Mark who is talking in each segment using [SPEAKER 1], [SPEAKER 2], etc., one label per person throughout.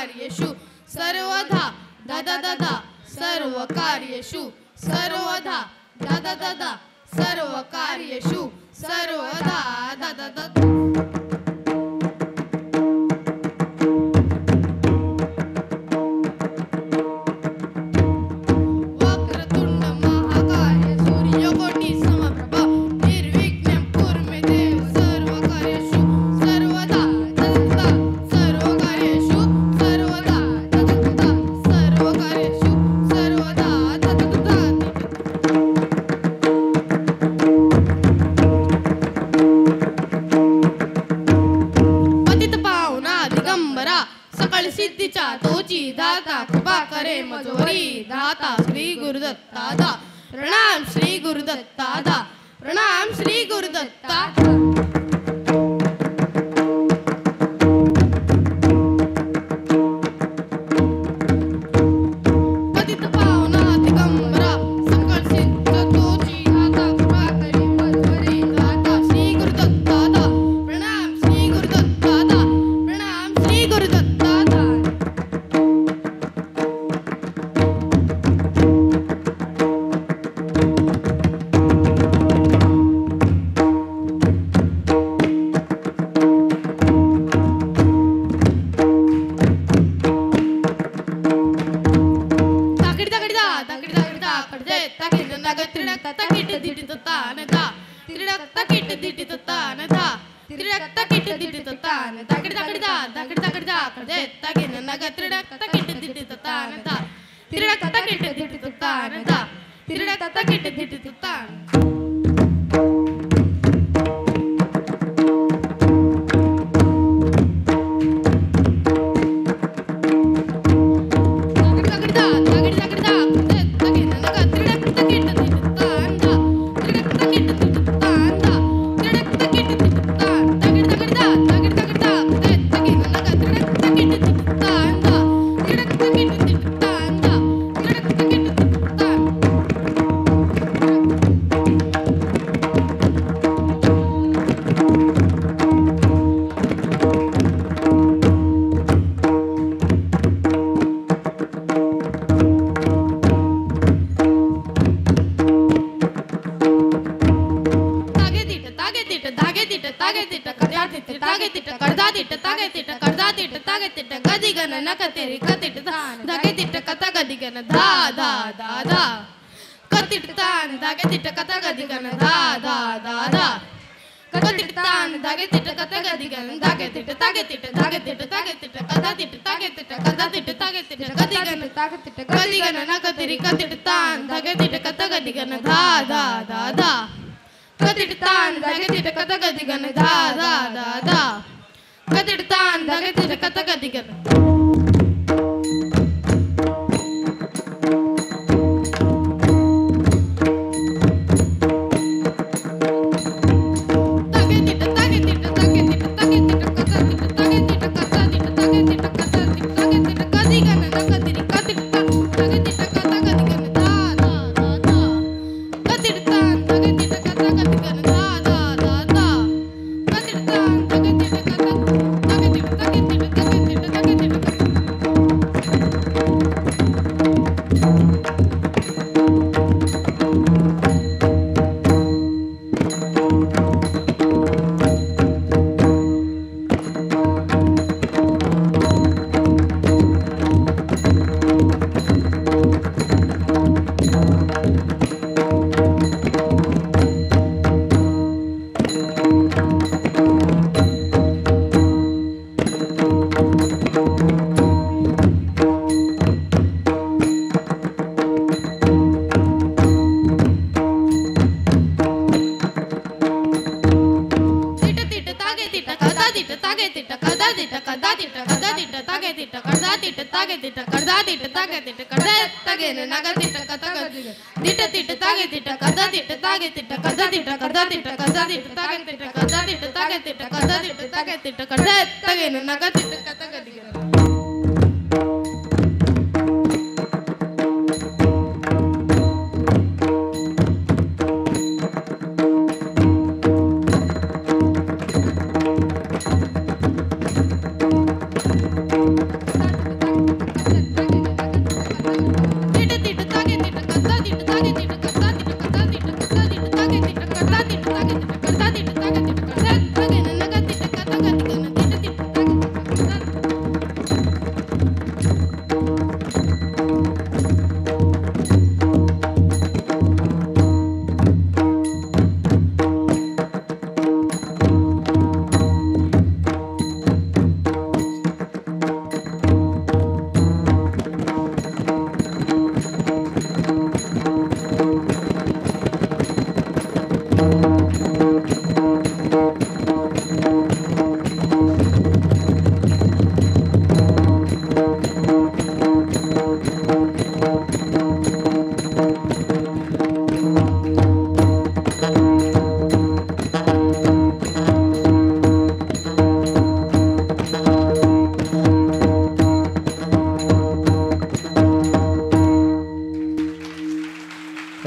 [SPEAKER 1] कार्येषु सर्वदा दादा दादा सर्व कार्येषु सर्वदा दादा दादा सर्व कार्येषु सर्वदा दादा दादा सिद्धीच्या तोची दाता कृपा करे मजोरी दाता श्री गुरुदत्ता दा प्रणाम श्री गुरुदत्ता दा प्रणाम श्री गुरुदत्ता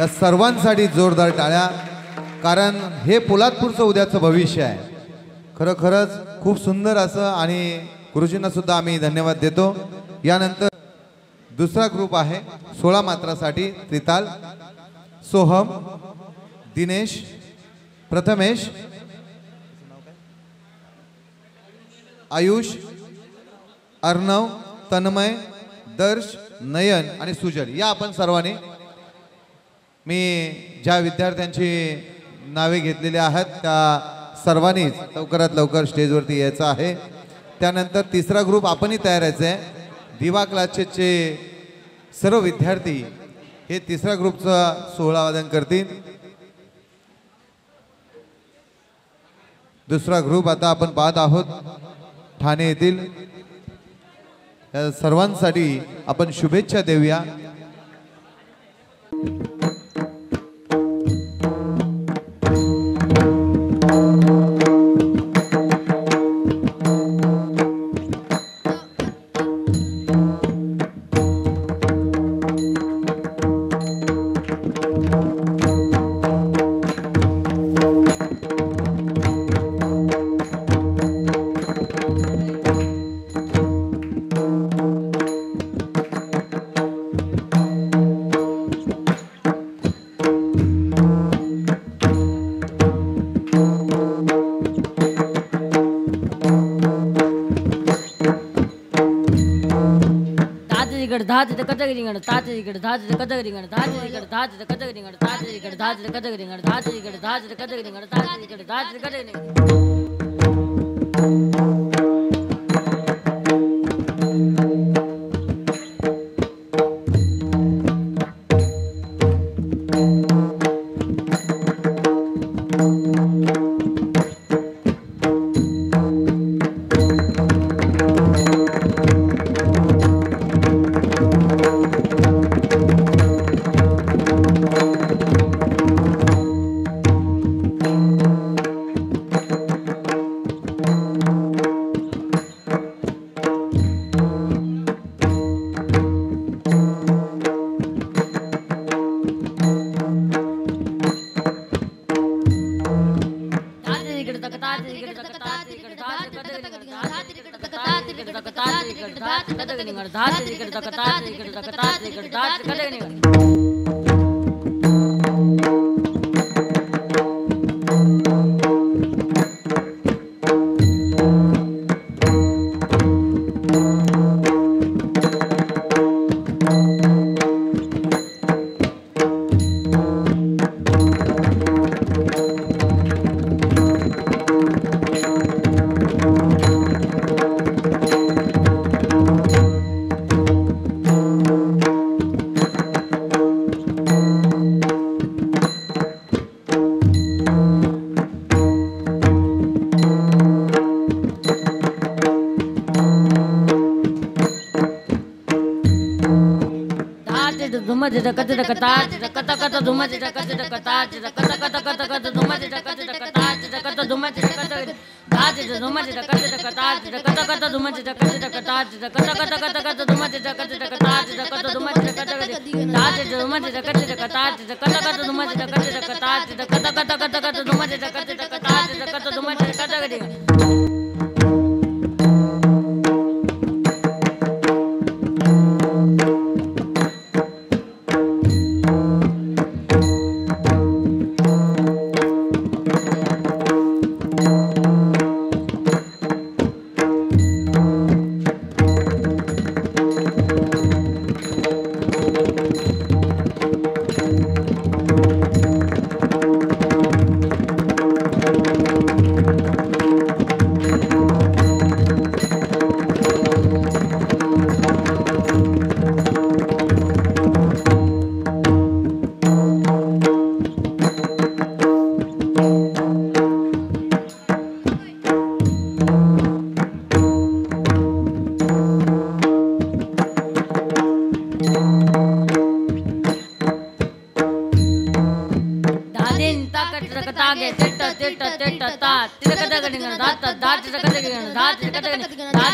[SPEAKER 2] या सर्वांसाठी जोरदार टाळ्या, कारण हे पोलादपूरचं उद्याचं भविष्य आहे. खरंच खूप सुंदर असं, आणि गुरुजींना सुद्धा आम्ही धन्यवाद देतो. यानंतर दुसरा ग्रुप आहे 16 मात्रासाठी. त्रिताल, सोहम, दिनेश, प्रथमेश, आयुष, अर्णव, तन्मय, दर्श, नयन आणि सुजल. या आपण सर्वांनी, मी ज्या विद्यार्थ्यांची नावे घेतलेली आहेत त्या सर्वांनीच लवकरात लवकर स्टेजवरती यायचं आहे. त्यानंतर तिसरा ग्रुप आपणही तयार व्हायचं आहे. दिवा क्लासेसचे सर्व विद्यार्थी हे तिसऱ्या ग्रुपचं सोहळा वादन करतील. दुसरा ग्रुप आता आपण पाहत आहोत ठाणे येथील. या सर्वांसाठी आपण शुभेच्छा देऊया.
[SPEAKER 3] धाज कतगरिंगण धाज धाज कतगरिंगण धाज धाज कतगरिंगण धाज धाज कतगरिंगण धाज धाज कतगरिंगण धाज धाज कतगरिंगण.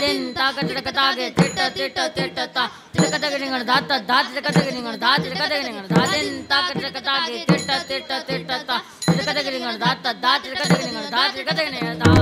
[SPEAKER 3] दिन ताकत तागे तिट तिट तिट ता तिटकदगिरिंगण धात धात तिटकदगिरिंगण धात तिटकदगिरिंगण धादिन ताकत तागे तिट तिट तिट ता तिटकदगिरिंगण धात धात तिटकदगिरिंगण धात तिटकदगिरिंगण धा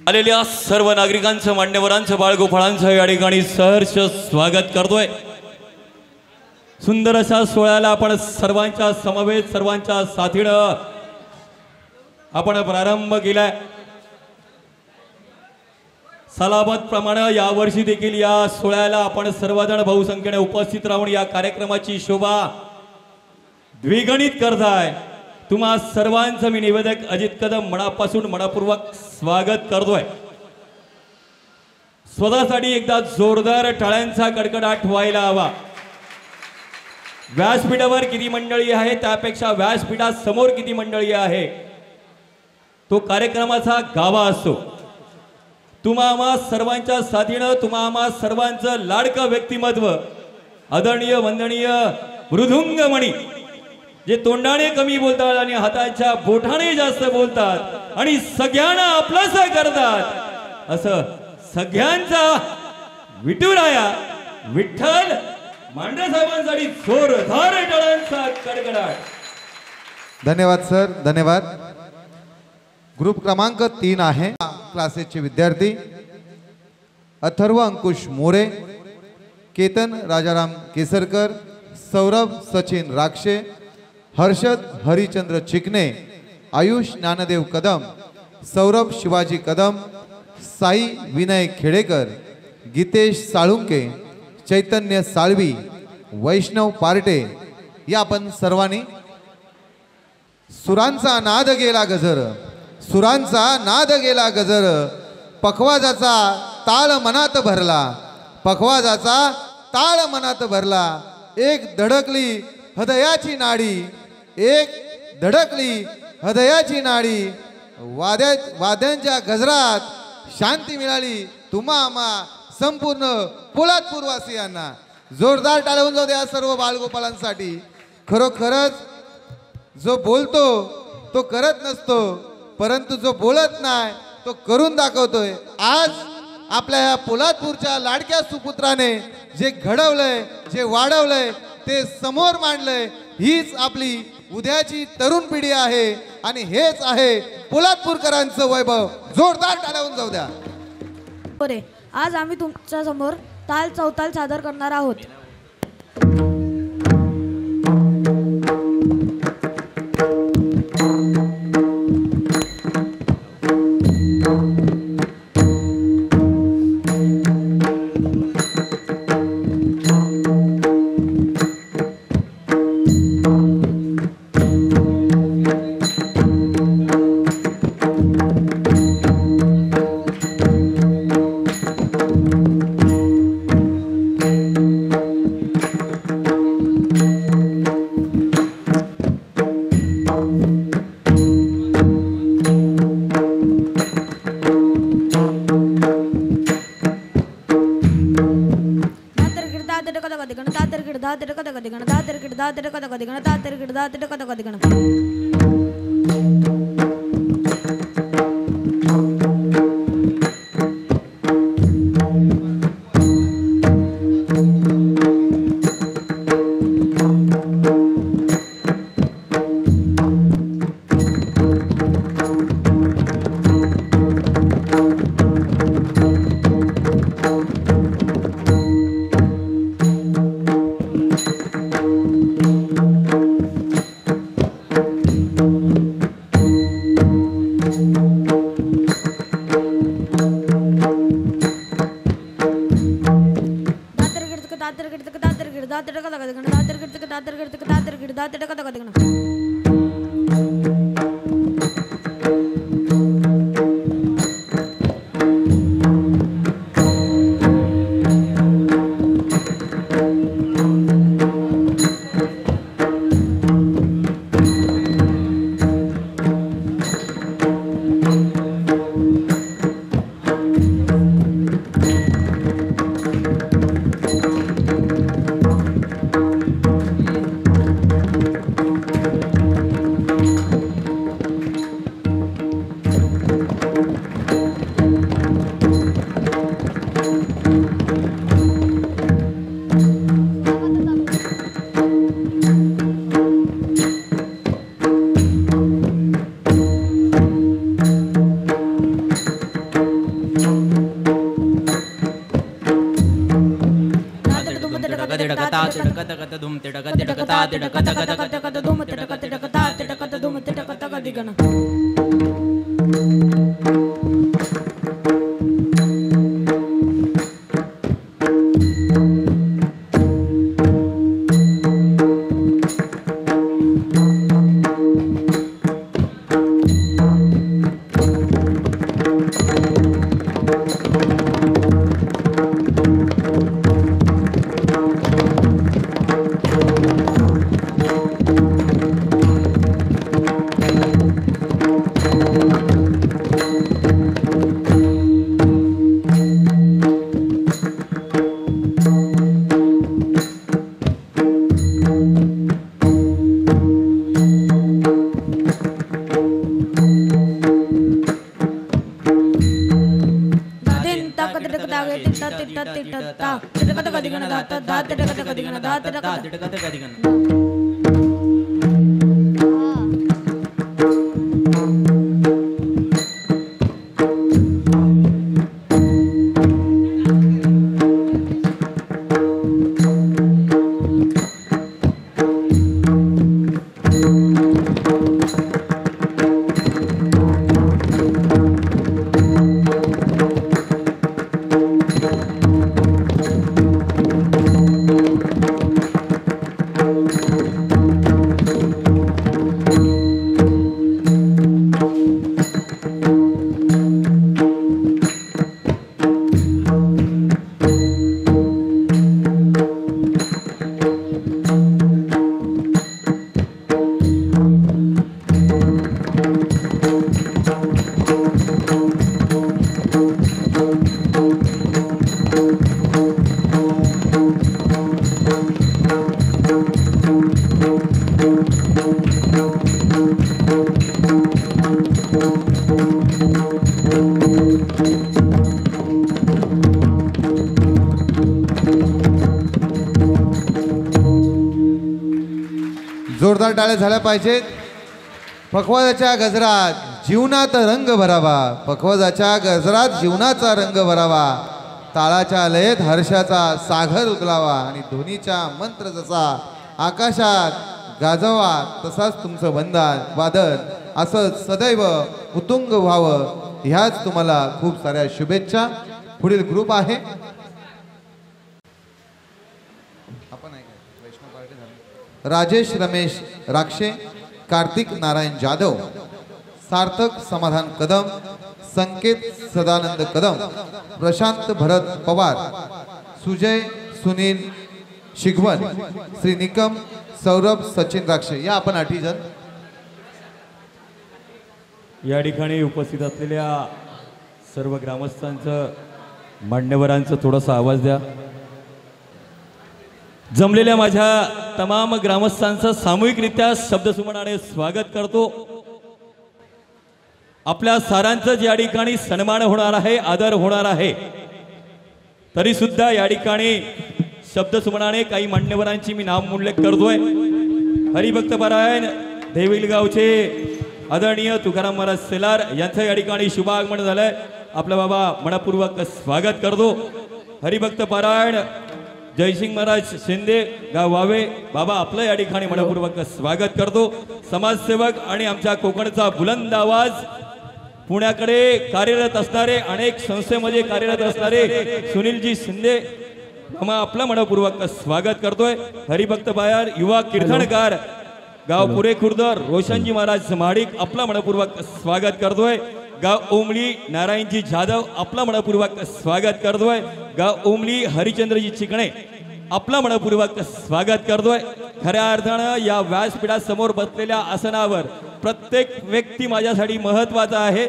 [SPEAKER 4] आलेल्या सर्व नागरिकांचं मान्यवरांचं बाळगोपाळांचं या ठिकाणी सहर्ष स्वागत करतोय। सुंदर अशा सोहळ्याला आपण सर्वांच्या समवेत सर्वांच्या साथीनं आपण प्रारंभ केलाय। सालाबत प्रमाणे यावर्षी देखील या सोहळ्याला आपण सर्वजण बहुसंख्येने उपस्थित राहून या कार्यक्रमाची शोभा द्विगुणित करताय। तुम्हा सर्वांचं मी निवेदक अजित कदम मनापासून मनपूर्वक स्वागत करतोय। स्वतःसाठी एकदा जोरदार टाळ्यांचा कडकडाट व्हायला हवा। व्यासपीठावर किती मंडळी आहे त्यापेक्षा व्यासपीठासमोर किती मंडळी आहे तो कार्यक्रमाचा गाभा असतो। तुम्हा आम्हा सर्वांच्या साथीनं तुम्हा आम्हा सर्वांचं लाडकं व्यक्तिमत्व आदरणीय वंदनीय मृदुंगमणी जे तोंडाने कमी बोलतात आणि हाताच्या बोटाने जास्त बोलतात आणि सगळ्यांना आपलंसं करतात असं सगळ्यांचा विठुराया विठ्ठल मांढरे साहेबांसाठी जोरदार टाळ्यांचा कडकडाट।
[SPEAKER 2] धन्यवाद सर, धन्यवाद। ग्रुप क्रमांक 3 आहे क्लासेसचे विद्यार्थी अथर्व अंकुश मोरे, केतन राजाराम केसरकर, सौरभ सचिन राक्षे, हर्षद हरिचंद्र चिकणे, आयुष ज्ञानदेव कदम, सौरभ शिवाजी कदम, साई विनय खेडेकर, गीतेश साळुंके, चैतन्य साळवी, वैष्णव पार्टे या आपण सर्वांनी सुरांचा नाद गेला गजर, सुरांचा नाद गेला गजर, पखवाजाचा ताळ मनात भरला, पखवाजाचा ताळ मनात भरला, एक धडकली हृदयाची नाडी, एक धडकली हृदयाची नाडी, वाद्यांच्या गजरात शांती मिळाली तुम्हा आम्हा संपूर्ण पोलादपूर वासियांना। जोरदार टाळ्या होऊन जाऊ द्या सर्व बाळगोपाळांसाठी। खरोखरच जो बोलतो तो करत नसतो, परंतु जो बोलत नाही तो करून दाखवतोय। आज आपल्या या पोलादपूरच्या लाडक्या सुपुत्राने जे घडवलंय जे वाढवलंय ते समोर मांडलंय। हीच आपली उद्याची तरुण पिढी आहे आणि हेच आहे पोलादपूरकरांचं वैभव। जोरदार टाळ्या होऊन जाऊ द्या।
[SPEAKER 5] आज आम्ही तुमच्या समोर ताल चौताल सादर करणार आहोत। ता तिटक तक तक तक तक धुम तिटक तिटक ता तिटक तक धुम तिटक तक दिगण
[SPEAKER 2] जोरदार टाळ्या झाल्या पाहिजेत. पखवाजाच्या गजरात जीवनात रंग भरावा, पखवाजाच्या गजरात जीवनाचा रंग भरावा, ताळाच्या लयेत हर्षाचा सागर उतलावा आणि ध्वनीचा मंत्र जसा आकाशात गाजवा तसाच तुमचं वंदन वादन असंच सदैव उत्तुंग व्हावं ह्याच तुम्हाला खूप साऱ्या शुभेच्छा. पुढील ग्रुप आहे राजेश रमेश राक्षे, कार्तिक नारायण जाधव, सार्थक समाधान कदम, संकेत सदानंद कदम, प्रशांत भरत पवार, सुजय सुनील शिगवन, श्री निकम सौरभ सचिन राक्षे या आपण 8 जण
[SPEAKER 4] या ठिकाणी उपस्थित असलेल्या सर्व ग्रामस्थांचं मान्यवरांचं थोडासा आवाज द्या. जमलेल्या माझ्या तमाम ग्रामस्थांचं सामूहिकरित्या शब्दसुमनाने स्वागत करतो. आपल्या सारांचं या ठिकाणी सन्मान होणार आहे, आदर होणार आहे. तरी सुद्धा या ठिकाणी शब्दसुमनाने काही मान्यवरांची मी नाम उल्लेख करतोय. हरिभक्त पारायण देविलगावचे आदरणीय तुकाराम महाराज सेलार यांचं या ठिकाणी शुभागमन झालंय. आपला बाबा मनपूर्वक स्वागत करतो. हरिभक्त पारायण जयसिंग महाराज शिंदे गाव वावे बाबा आपलं या ठिकाणी मनपूर्वक स्वागत करतो. समाजसेवक आणि आमच्या कोकणचा बुलंद आवाज पुण्याकडे कार्यरत असणारे, अनेक संस्थेमध्ये कार्यरत असणारे सुनीलजी शिंदे मामा आपलं मनपूर्वक स्वागत करतोय. हरिभक्त पारायण युवा कीर्तनकार गाव पुरे खुर्द रोशनजी महाराज महाडिक आपलं मनपूर्वक स्वागत करतोय. गाव ओमली नारायणजी जाधव आपला मनपूर्वक स्वागत करतोय. गाव ओमली हरिचंद्रजी चिकणे आपला मनपूर्वक स्वागत करतोय. खऱ्या अर्थानं या व्यासपीठासमोर बसलेल्या आसनावर प्रत्येक व्यक्ती माझ्यासाठी महत्त्वाचा आहे.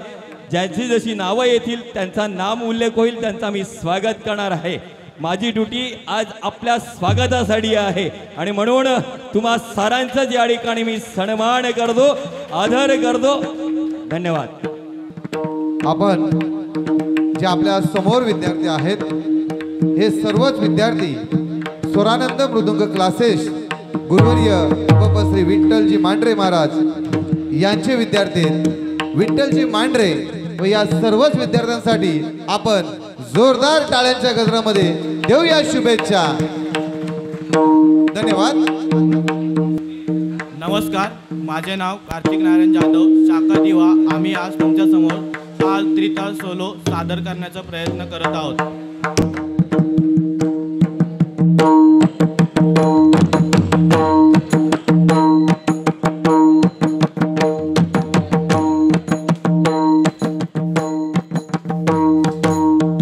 [SPEAKER 4] ज्यांची जशी नावं येतील त्यांचा नाम उल्लेख होईल, त्यांचा मी स्वागत करणार आहे. माझी ड्युटी आज आपल्या स्वागतासाठी आहे आणि म्हणून तुम्हा सारांचं या ठिकाणी मी सन्मान करतो, आदर करतो. धन्यवाद.
[SPEAKER 2] आपण जे आपल्या समोर विद्यार्थी आहेत हे सर्वच विद्यार्थी स्वरानंद मृदुंग क्लासेस गुरुवर्य श्री विठ्ठलजी मांढरे महाराज यांचे विद्यार्थी. विठ्ठलजी मांढरे व या सर्वच विद्यार्थ्यांसाठी आपण जोरदार टाळ्यांच्या गजरामध्ये देऊया शुभेच्छा. धन्यवाद.
[SPEAKER 6] नमस्कार, माझे नाव कार्तिक नारायण जाधव, शाखा दिवा. आम्ही आज तुमच्या समोर ताल त्रिताल सोलो सादर करण्याचा प्रयत्न करत आहोत.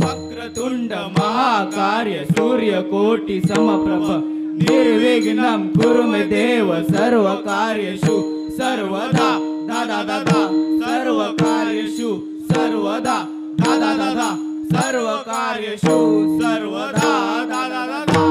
[SPEAKER 6] वक्रतुंड महाकार्य सूर्यकोटि समप्रभ निर्विघ्नं कुरु मे देव सर्व कार्येषु सर्वदा दादा दादा सर्व कार्येषु सर्वदा दादा दादा सर्व कार्येषु सर्वदा दादा दादा.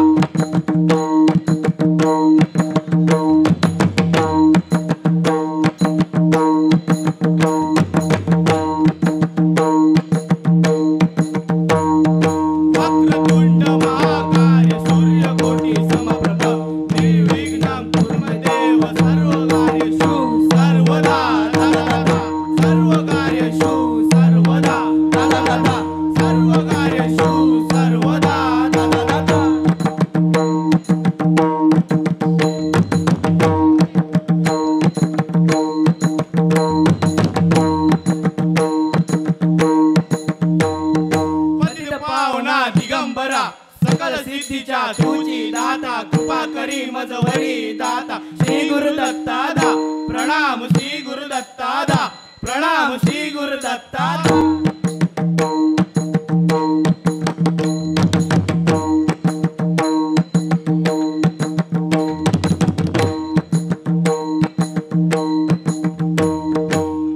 [SPEAKER 6] वक्रतुंड महाकाय सूर्यकोटि समप्रभ निर्विघ्नं कुरु मे देव सर्व कार्येषु सर्वदा दादा दादा सर्व कार्येषु सर्वदा दादा दादा सर्व कार्येषु सर्वदा दादा दादा. पतित पावना दिगंबरा सकल सिद्धीच्या तुझी दाता कृपा करी मजवरी दाता श्री गुरु दत्तादा प्रणाम श्री गुरु दत्तादा प्रणाम श्री गुरु दत्तादा.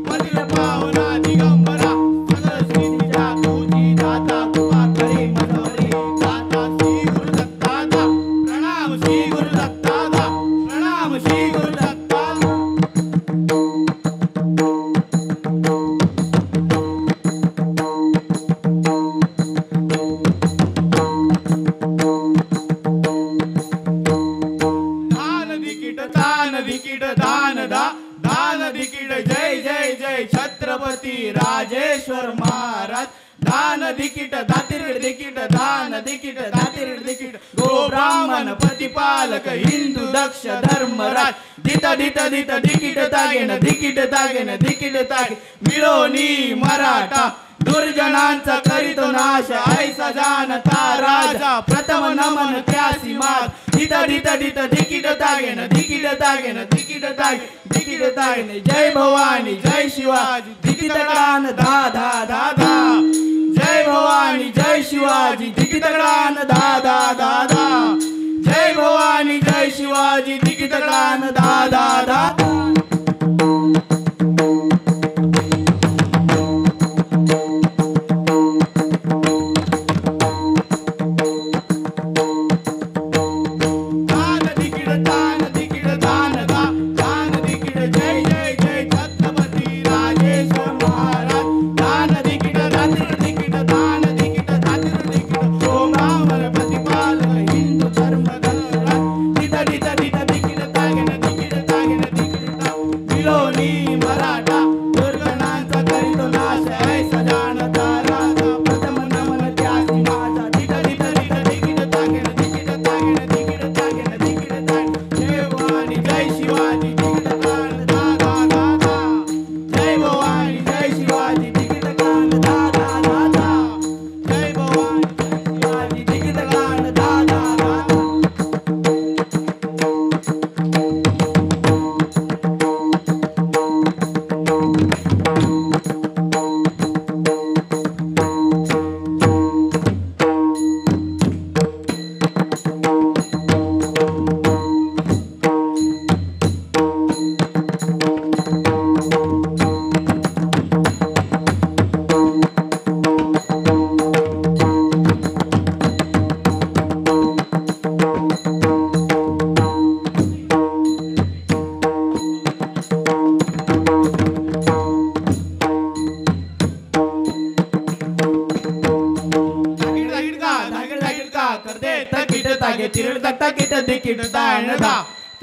[SPEAKER 6] पतित पावना दिगंबरा सकल सिद्धीच्या तुझी दाता कृपा करी मजवरी दाता श्री गुरु दत्तादा प्रणाम श्री गुरु दत्तादा प्रणाम श्री गुरु दत्तादा. दान दिकीट दान दा दान दिकीट जय जय जय छत्रपती राजेश्वर महाराज. दान दिकीट दातिरीड दिकीट दान दिकीट दातिरीड दिकीट गो ब्राह्मण प्रतिपालक हिंदू दक्ष धर्मराज. दित दित दित दिकीट तागेन दिकीट तागेन दिकीट तागे मिळोनी मराठा दुर्जनांचा करीतो नाश ऐसा जानता राजा प्रथम नमन त्यासी मात. दित दित दित दिकीट तागेन दिकीट तागेन दिकीट तागे दिकीट तागेन जय भवानी जय शिवाजी दिकीट गान धा धा धा धा. जय भवानी जय शिवाजी दिकीट गान धा धा धा धा. जय भवानी जय शिवाजी दिकीट गान धा धा धा धा. दान दिकीट दान दा दान दिकीट जय जय जय छत्रपती राजेश्वर महाराज. दान दिकीट दातिरीड दिकीट दान दिकीट दातिरीड दिकीट गो ब्राह्मण प्रतिपालक हिंदू धर्म धर्मराज. दित दित दित दिकीट तागेन दिकीट तागेन दिकीट ताग मिळोनी मराठा दुर्गणांचा करीतो नाश ऐसा जानता राजा प्रथम नमन त्यासी माझा. दित दित दित दिकीट तागेन दिकीट तागेन दिकीट तागेन दिकीट ताग जय भवानी जय शिवाजी दिकीट गान धा धा धा धा. जय भवानी जय शिवाजी दिकीट गान धा धा धा धा. जय भवानी जय शिवाजी दिकीट गान धा धा धा धा.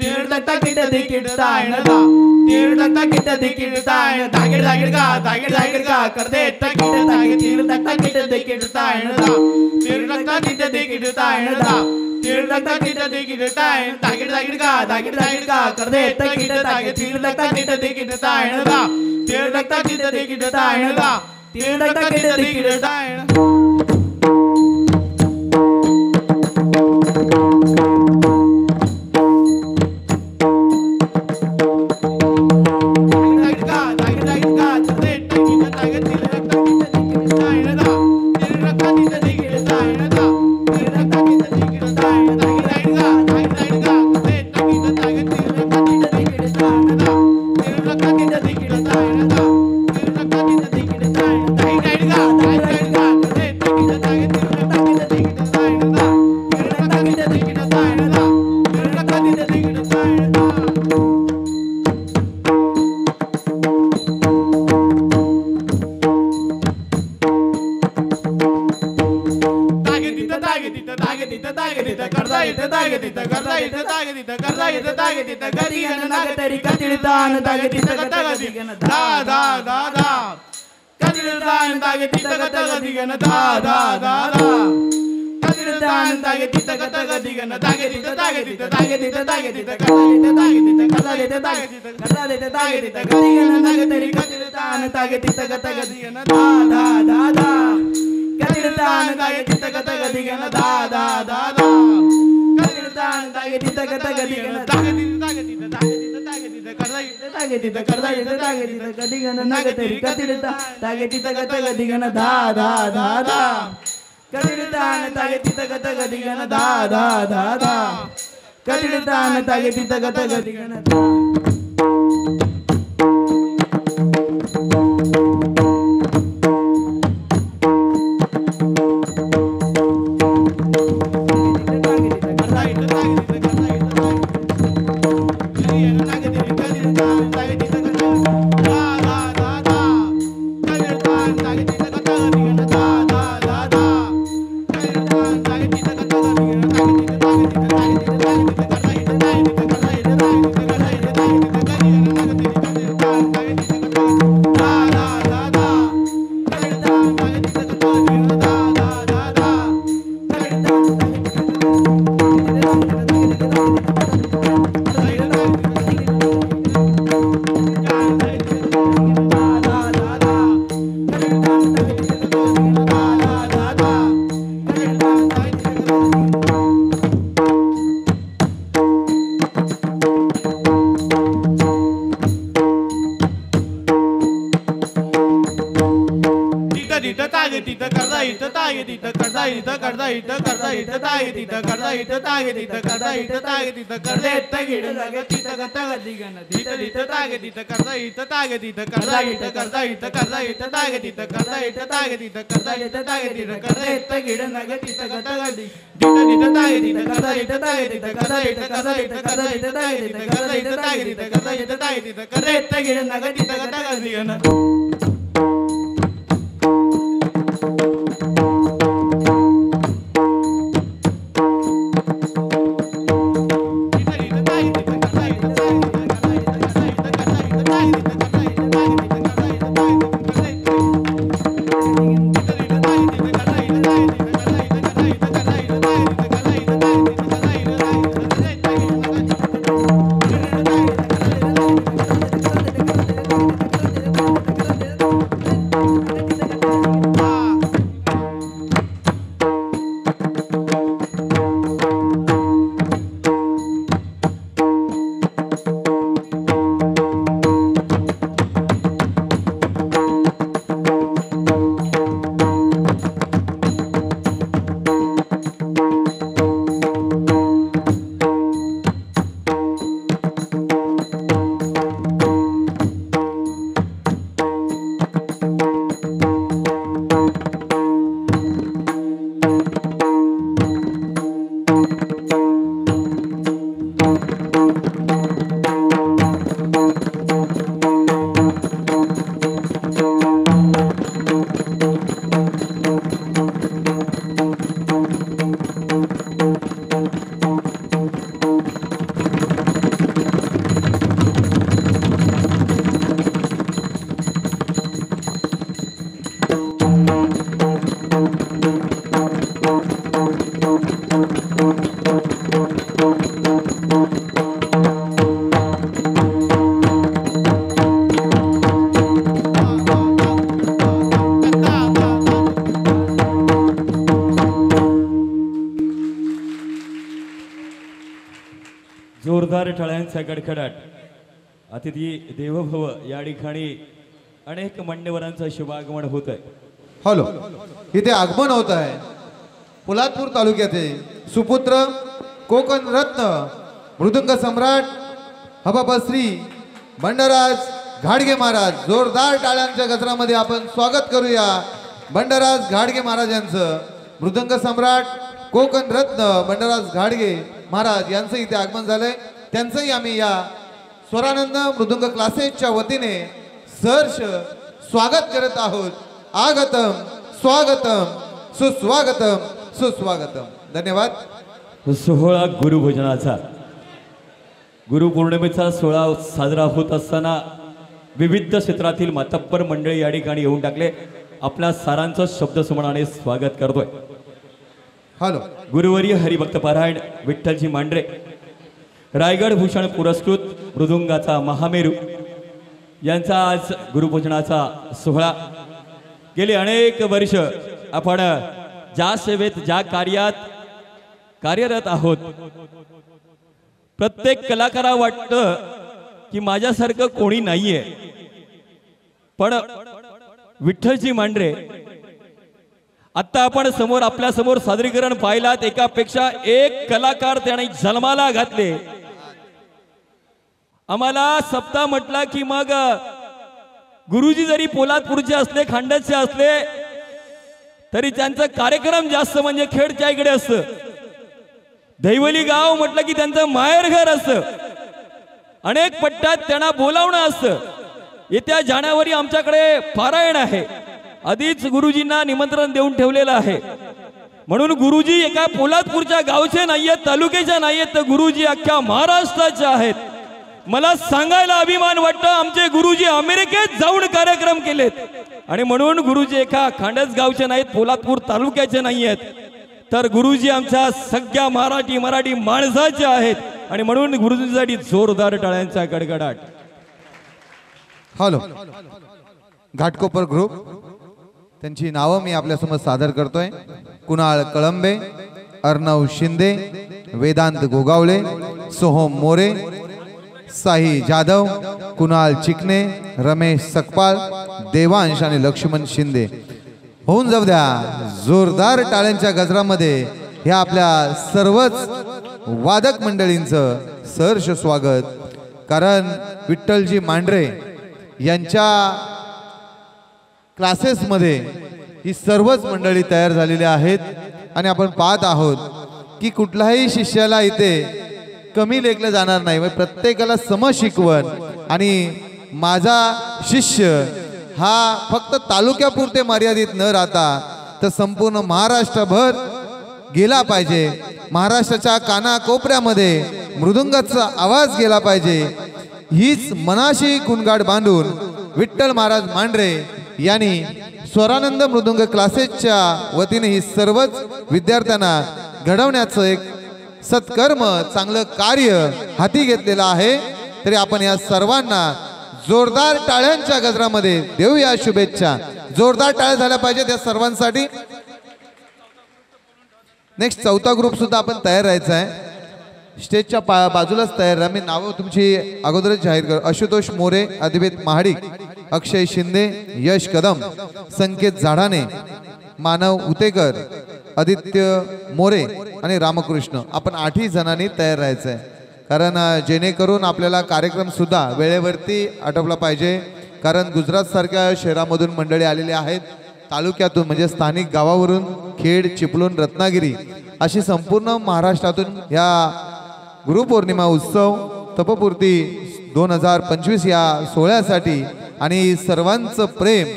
[SPEAKER 6] तिरडता किट दिकिट तायणदा तिरडता किट दिकिट तायण दागिड दागिड गा कर दे तकिट तागे तिरडता किट दिकिट तायणदा तिरडता किट दिकिट तायणदा तिरडता किट दिकिट तायण दागिड गा कर दे तकिट तागे तिरडता किट दिकिट तायणदा तिरडता किट दिकिट तायणदा तिरडता किट दिकिट तायण
[SPEAKER 4] टाळ्यांचा कडकडाट. अतिथी देवभव या ठिकाणी अनेक मान्यवरांचं शुभागमन होत आहे.
[SPEAKER 2] हॅलो, इथे आगमन होत आहे पोलादपूर तालुक्याचे सुपुत्र कोकण रत्न मृदुंग सम्राट हबाबश्री बंडराज घाडगे महाराज. जोरदार टाळ्यांच्या गजरामध्ये आपण स्वागत करूया बंडराज घाडगे महाराज यांचं. मृदंग सम्राट कोकण रत्न बंडराज घाडगे महाराज यांचं इथे आगमन झालंय. त्यांचंही आम्ही या स्वरानंद मृदुंग क्लासेसच्या वतीने सहर्ष स्वागत करत आहोत. आगतम स्वागतम सुस्वागतम सुस्वागतम. धन्यवाद.
[SPEAKER 4] सोहळा गुरुभोजनाचा गुरुपौर्णिमेचा सोहळा साजरा होत असताना विविध क्षेत्रातील मातब्बर मंडळी या ठिकाणी येऊन टाकले. आपल्या सारांचं शब्दसुमनाने स्वागत करतोय.
[SPEAKER 2] हॅलो,
[SPEAKER 4] गुरुवर्य हरिभक्त पारायण विठ्ठलजी मांढरे रायगड भूषण पुरस्कृत मृदुंगाचा महामेरू यांचा आज गुरुपूजनाचा सोहळा. गेली अनेक वर्ष आपण ज्या सेवेत ज्या कार्यात कार्यरत आहोत, प्रत्येक कलाकारा वाटतं की माझ्यासारखं कोणी नाहीये, पण विठ्ठलजी मांढरे आता आपण समोर आपल्या समोर सादरीकरण पाहिलात. एकापेक्षा एक कलाकार त्याने जन्माला घातले. आम्हाला सप्ताह म्हटला की मग गुरुजी जरी पोलादपूरचे असले खांडचे असले तरी त्यांचा कार्यक्रम जास्त म्हणजे खेडच्या इकडे असतं. दैवली गाव म्हटलं की त्यांचं माहेरघर असतं. अनेक पट्ट्यात त्यांना बोलावणं असतं. येत्या जानेवारी आमच्याकडे पारायण आहे. आधीच गुरुजींना निमंत्रण देऊन ठेवलेलं आहे. म्हणून गुरुजी एका पोलादपूरच्या गावचे नाहीयेत, तालुक्याच्या नाहीयेत, तर गुरुजी अख्ख्या महाराष्ट्राचे आहेत. मला सांगायला अभिमान वाटतं आमचे गुरुजी अमेरिकेत जाऊन कार्यक्रम केलेत. आणि म्हणून गुरुजी एका खांडच गावचे नाहीत, पोलादपूर तालुक्याचे नाहीयेत, तर गुरुजी आमच्या सगळ्या मराठी माणसाचे आहेत. आणि म्हणून गुरुजींसाठी जोरदार टाळ्यांचा गडगडाट.
[SPEAKER 2] हॅलो, घाटकोपर ग्रुप त्यांची नावं मी आपल्यासमोर सादर करतोय. कुणाल कळंबे, अर्णव शिंदे, वेदांत गोगावले, सोहम मोरे, साई जाधव, कुणाल चिकणे, रमेश सकपाल, देवांश आणि लक्ष्मण शिंदे. होऊन जाऊ द्या जोरदार टाळ्यांच्या गजरामध्ये ह्या आपल्या सर्वच वादक मंडळींचं सहर्ष स्वागत. कारण विठ्ठलजी मांढरे यांच्या क्लासेसमध्ये ही सर्वच मंडळी तयार झालेली आहेत. आणि आपण पाहत आहोत की कुठल्याही शिष्याला इथे कमी लेखलं जाणार नाही. प्रत्येकाला सम शिकवण. आणि माझा शिष्य हा फक्त तालुक्यापुरते मर्यादित न राहता तर संपूर्ण महाराष्ट्रभर गेला पाहिजे. महाराष्ट्राच्या कानाकोपऱ्यामध्ये मृदुंगाचा आवाज गेला पाहिजे. हीच मनाशी कुणगाड बांधून विठ्ठल महाराज मांढरे यांनी स्वरानंद मृदुंग क्लासेसच्या वतीने ही सर्वच विद्यार्थ्यांना घडवण्याचं एक सत्कर्म चांगलं कार्य हाती घेतलेलं आहे. तरी आपण या सर्वांना जोरदार टाळ्यांच्या गजरामध्ये देऊया शुभेच्छा. जोरदार टाळ्या झाल्या पाहिजेत या सर्वांसाठी. नेक्स्ट चौथा ग्रुप सुद्धा आपण तयार राहायचा आहे. स्टेजच्या बाजूलाच तयार राहा. मी नावं तुमची अगोदरच जाहीर कर. आशुतोष मोरे, अधिवेत महाडिक, अक्षय शिंदे, यश कदम, संकेत झाडाने, मानव उतेकर, आदित्य मोरे आणि रामकृष्ण. आपण 8 जणांनी तयार राहायचं आहे. कारण जेणेकरून आपल्याला कार्यक्रम सुद्धा वेळेवरती आटोपला पाहिजे. कारण गुजरात सारख्या शहरामधून मंडळी आलेली आहेत. तालुक्यातून म्हणजे स्थानिक गावावरून, खेड, चिपळूण, रत्नागिरी अशी संपूर्ण महाराष्ट्रातून या गुरुपौर्णिमा उत्सव तपपूर्ती 2025 या सोहळ्यासाठी आणि सर्वांचं प्रेम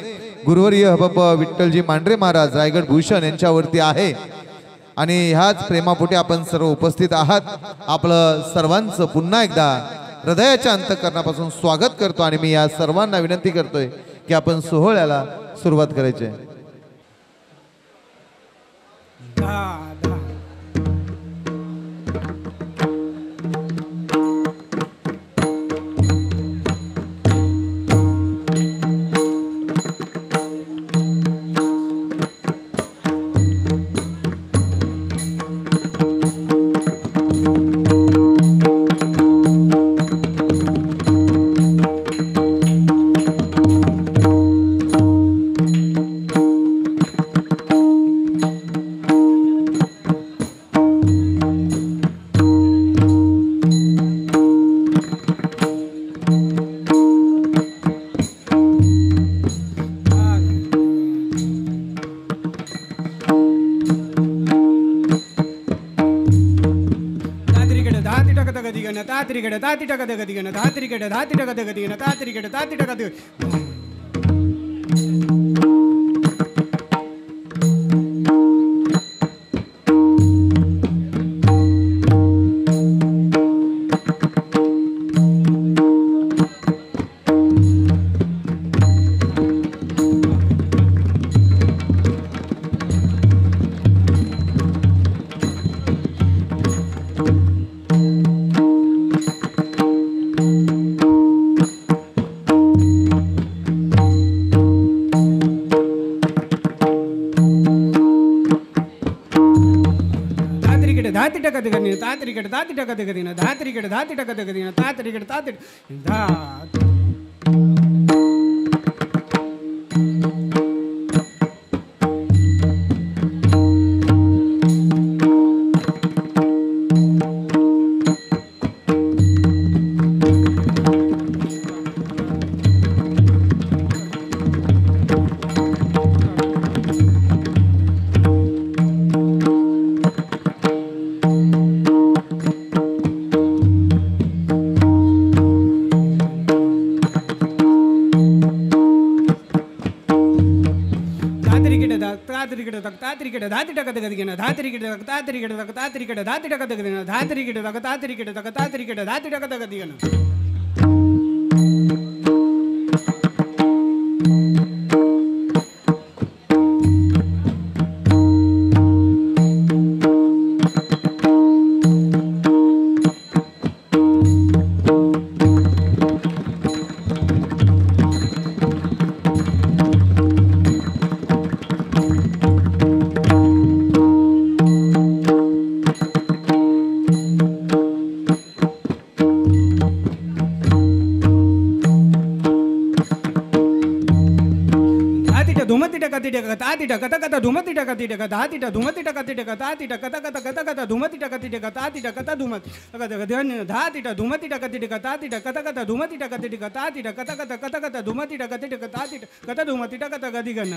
[SPEAKER 2] गुरुवर्य हबप विठ्ठलजी मांढरे महाराज रायगड भूषण यांच्यावरती आहे. आणि ह्याच प्रेमापोटी आपण सर्व उपस्थित आहात. आपलं सर्वांचं पुन्हा एकदा हृदयाच्या अंतःकरणापासून स्वागत करतो. आणि मी या सर्वांना विनंती करतोय की आपण सोहळ्याला सुरुवात करायची आहे.
[SPEAKER 6] तात्रिकेट ताती टक गतिगण तात्रिकेट धाती टक गतिगण तात्रिकेट ताती टक धाती टक तात्रिकेट ताती टक गतिगण धात्रिकेट धाती टक गतिगण तात्रिकेट ताती धा तात्रिकेट धाती टक गतिगण धात्रिकेट तात्रिकेट तात्रिकेट धाती टक गतिगण धात्रिकेट तात्रिकेट तात्रिकेट धाती टक गतिगण धुमती टक ताती टक कत धुमती टक तिटक धाती टक धुमती टक तिटक ताती टक कत कत कत धुमती टक तिटक ताती टक कत धुमती धाती टक धुमती टक तिटक ताती टक कत धुमती टक तिटक ताती टक कत कत धुमती टक तिटक ताती टक कत धुमती टक गदिगण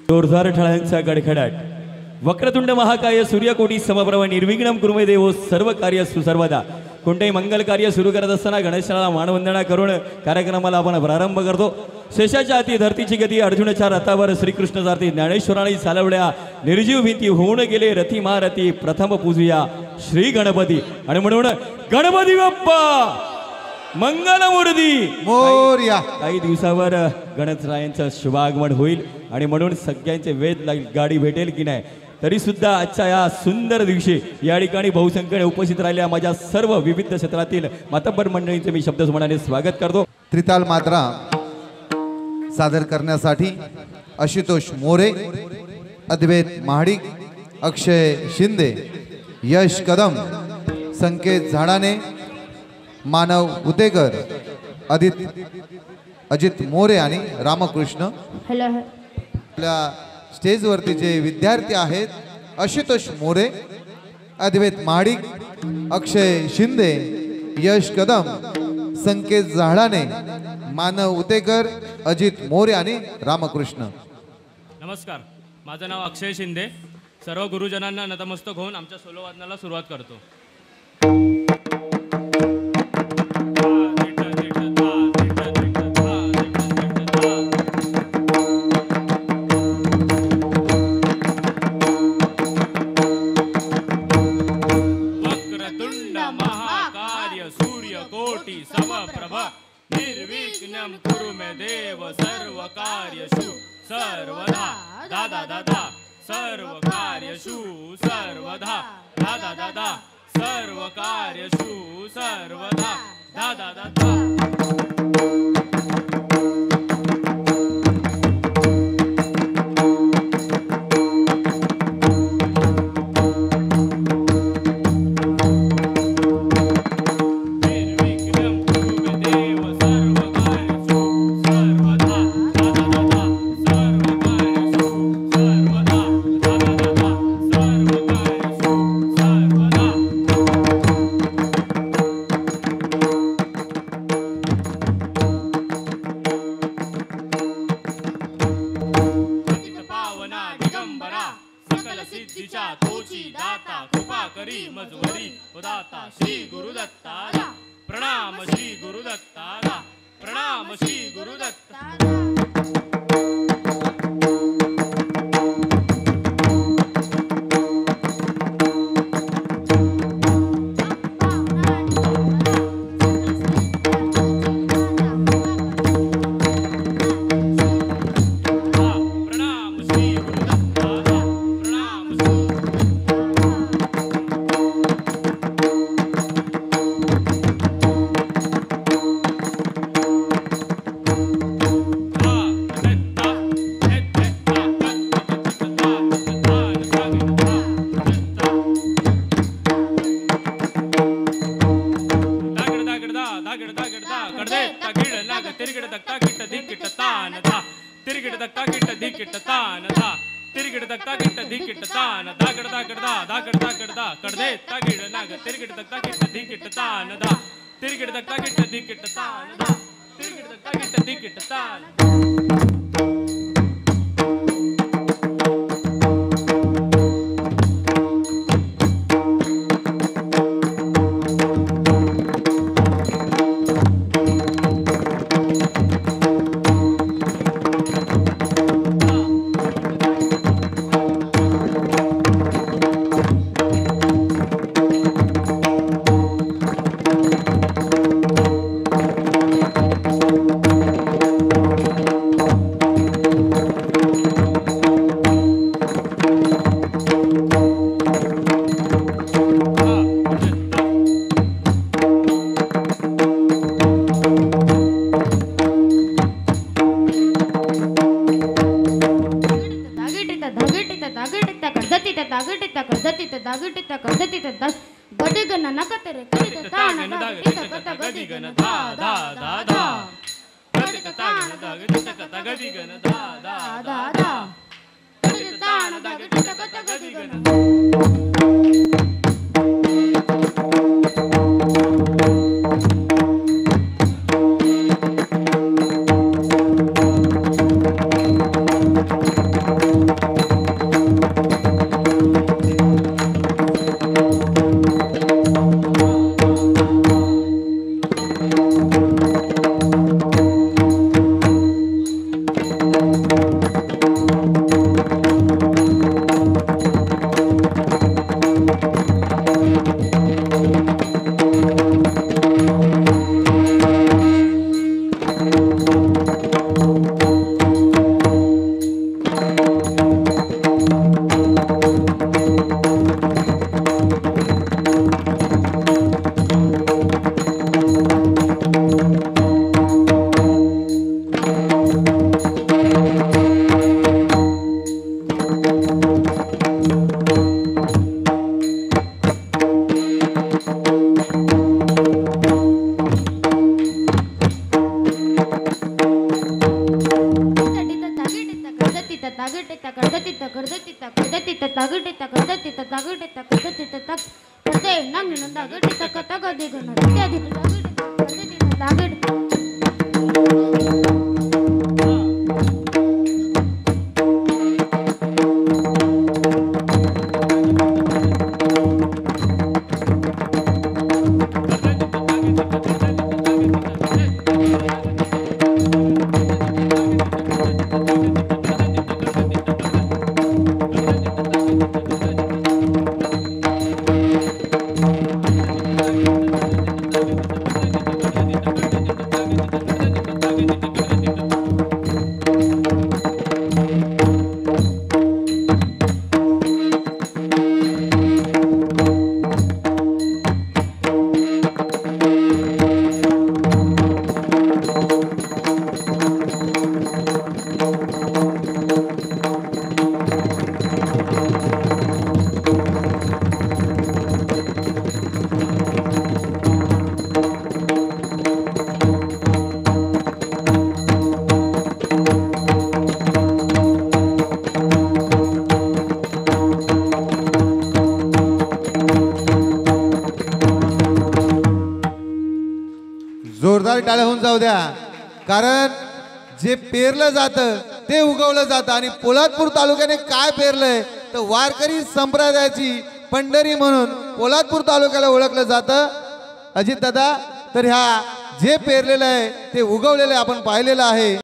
[SPEAKER 4] जोरदार ठळ्यांचा गडखडाट वक्रतुंड महाकाय सूर्यकोटी समप्रभ निर्विघ्नं कुर्मे देवो सर्व कार्य सुसर्वदा कोणतेही मंगल कार्य सुरू करत असताना गणेशाला मानवंदना करून कार्यक्रमाला आपण प्रारंभ करतो. शेषाच्या हाती धरतीची गती अर्जुनाच्या रथावर श्रीकृष्ण सारथी ज्ञानेश्वराने चालवल्या निर्जीव भिंती होऊन गेले रथी महारथी प्रथम पूजूया श्री गणपती आणि म्हणून गणपती बाप्पा मंगलमूर्ती
[SPEAKER 2] मोरया.
[SPEAKER 4] काही दिवसावर गणेशरायांचं शुभागमन होईल आणि म्हणून सगळ्यांचे वेद गाडी भेटेल की नाही तरी सुद्धा आजच्या या सुंदर दिवशी या ठिकाणी बहुसंख्येने उपस्थित राहिलेल्या माझ्या सर्व विविध क्षेत्रातील मातब्बर मंडळींचे मी शब्दसमानाने स्वागत करतो.
[SPEAKER 2] त्रिताल मात्रा सादर करण्यासाठी आशुतोष मोरे, अद्वैत महाडिक, अक्षय शिंदे, यश कदम, संकेत झाडाने, मानव उतेकर, अजित मोरे आणि रामकृष्ण. आपल्या स्टेजवरती जे विद्यार्थी आहेत आशुतोष मोरे, अद्वैत महाडिक, अक्षय शिंदे, यश कदम, संकेत झाडाने, मानव उतेकर, अजित मोरे आणि रामकृष्ण.
[SPEAKER 7] नमस्कार, माझं नाव अक्षय शिंदे. सर्व गुरुजनांना नतमस्तक होऊन आमच्या सोलो वादनाला सुरुवात करतो. निर्विघ्नं कुरु मे देव सर्व कार्येषु सर्वदा दादा दादा सर्व कार्येषु सर्वदा दादा दादा सर्व कार्येषु सर्वदा दादा दादा
[SPEAKER 2] जोरदार टाळ्या होऊन जाऊ द्या, कारण जे पेरलं जातं ते उगवलं जातं आणि पोलादपूर तालुक्याने काय पेरलंय तर वारकरी संप्रदायाची पंढरी म्हणून पोलादपूर तालुक्याला ओळखलं जातं. अजित दादा, तर ह्या जे पेरलेलं आहे ते उगवलेलं आपण पाहिलेलं आहे.